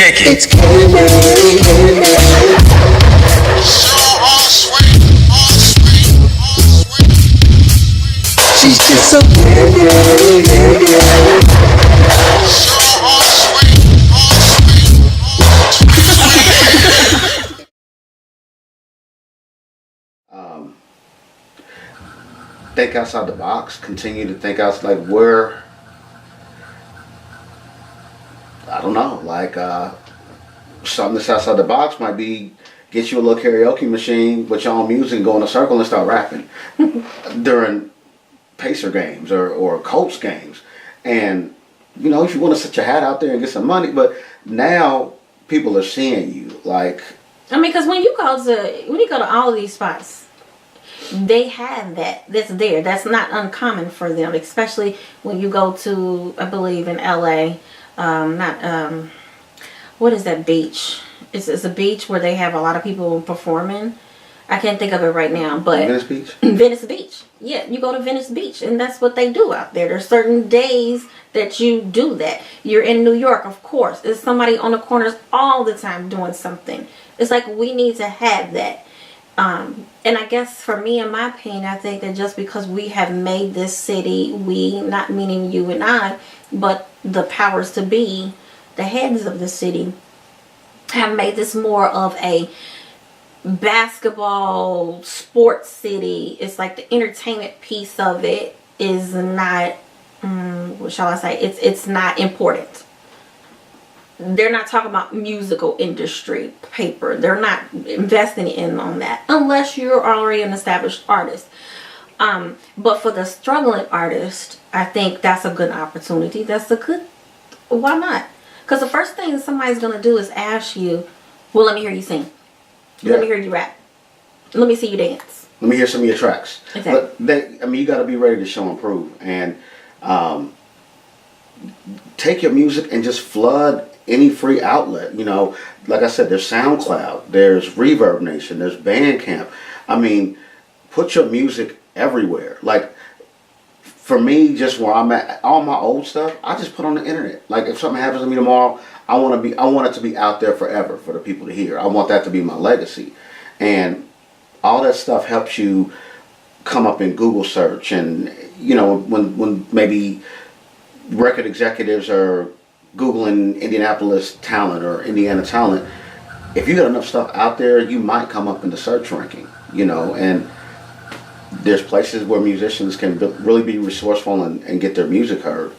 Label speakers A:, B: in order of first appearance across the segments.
A: Kick it.
B: It's K-Man. She's just so
C: Think outside the box. Continue to think outside, like where, I don't know, like something that's outside the box might be get you a little karaoke machine with your own music and go in a circle and start rapping during Pacer games or Colts games. And, you know, if you want to set your hat out there and get some money, but now people are seeing you. Like,
D: I mean, because when you go to all of these spots, they have that's there. That's not uncommon for them, especially when you go to, I believe, in LA. What is that beach? It's a beach where they have a lot of people performing. I can't think of it right now, but
C: Venice Beach.
D: Venice Beach. Yeah, you go to Venice Beach, and that's what they do out there. There's certain days that you do that. You're in New York, of course. There's somebody on the corners all the time doing something. It's like we need to have that. And I guess for me, in my opinion, I think that just because we have made this city, we, not meaning you and I, but the powers to be, the heads of the city, have made this more of a basketball sports city. It's like the entertainment piece of it is not, what shall I say, it's not important. They're not talking about musical industry paper. They're not investing in on that unless you're already an established artist. But for the struggling artist, I think that's a good opportunity. Why not? Because the first thing somebody's going to do is ask you, well, let me hear you sing.
C: Yeah.
D: Let me hear you rap. Let me see you dance.
C: Let me hear some of your tracks.
D: Exactly.
C: But you got to be ready to show and prove. And take your music and just flood any free outlet. You know, like I said, there's SoundCloud, there's Reverb Nation, there's Bandcamp. I mean, put your music everywhere. Like, for me, just where I'm at, all my old stuff, I just put on the internet. Like, if something happens to me tomorrow, I want it to be out there forever for the people to hear. I want that to be my legacy. And all that stuff helps you come up in Google search. And, you know, when maybe record executives are Googling Indianapolis talent or Indiana talent, if you got enough stuff out there, you might come up in the search ranking, you know. And there's places where musicians can really be resourceful and get their music heard.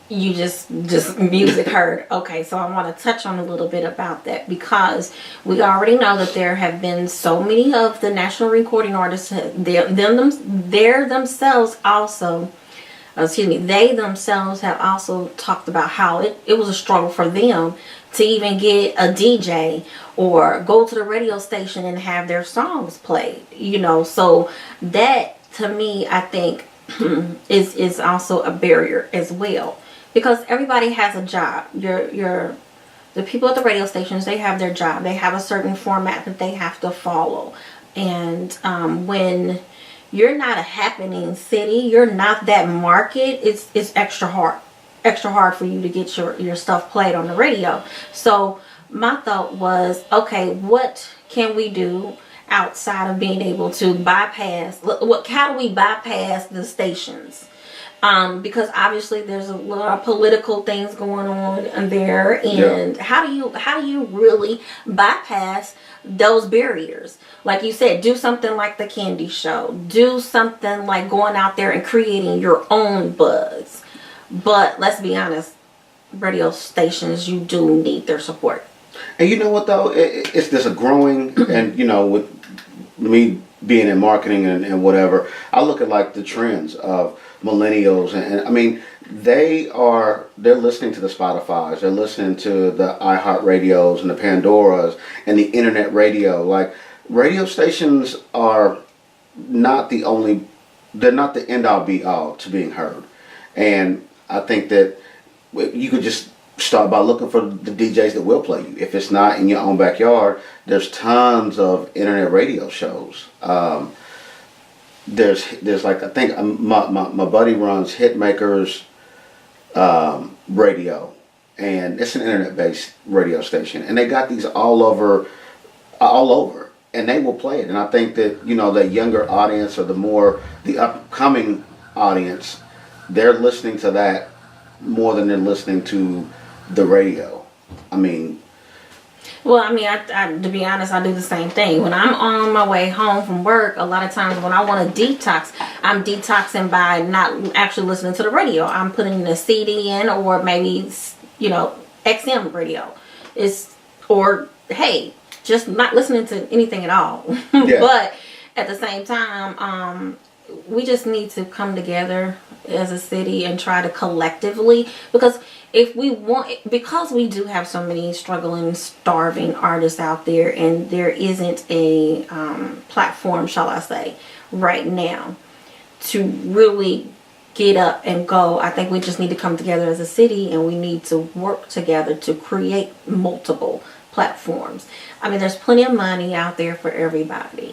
D: You just music heard. Okay, so I want to touch on a little bit about that, because we already know that there have been so many of the national recording artists, they themselves have also talked about how it was a struggle for them to even get a DJ or go to the radio station and have their songs played, you know. So that, to me, I think is also a barrier as well, because everybody has a job. The people at the radio stations, they have their job. They have a certain format that they have to follow. And when you're not a happening city, you're not that market, it's extra hard for you to get your stuff played on the radio. So my thought was, okay, what can we do outside of being able to bypass, how do we bypass the stations? Because obviously there's a lot of political things going on there, and how do you really bypass those barriers? Like you said, do something like the Candy Show, do something like going out there and creating your own buzz. But let's be honest, radio stations, you do need their support.
C: And you know what though, it's just a growing, and you know, with me being in marketing and whatever, I look at like the trends of millennials, and I mean, they're listening to the Spotifys, they're listening to the iHeartRadios and the Pandoras and the internet radio. Like, radio stations are not they're not the end all be all to being heard. And I think that you could just start by looking for the DJs that will play you. If it's not in your own backyard, there's tons of internet radio shows. There's like, I think my buddy runs Hitmakers radio, and it's an internet-based radio station, and they got these all over, and they will play it. And I think that the younger audience or the upcoming audience, they're listening to that more than they're listening to the radio. I mean,
D: well, I mean, I to be honest, I do the same thing. When I'm on my way home from work, a lot of times when I want to detox, I'm detoxing by not actually listening to the radio. I'm putting the CD in, or maybe, XM radio. Or, hey, just not listening to anything at all.
C: Yeah.
D: But at the same time, we just need to come together as a city and try to collectively, because because we do have so many struggling, starving artists out there, and there isn't a platform, shall I say, right now to really get up and go. I think we just need to come together as a city, and we need to work together to create multiple platforms. I mean, there's plenty of money out there for everybody.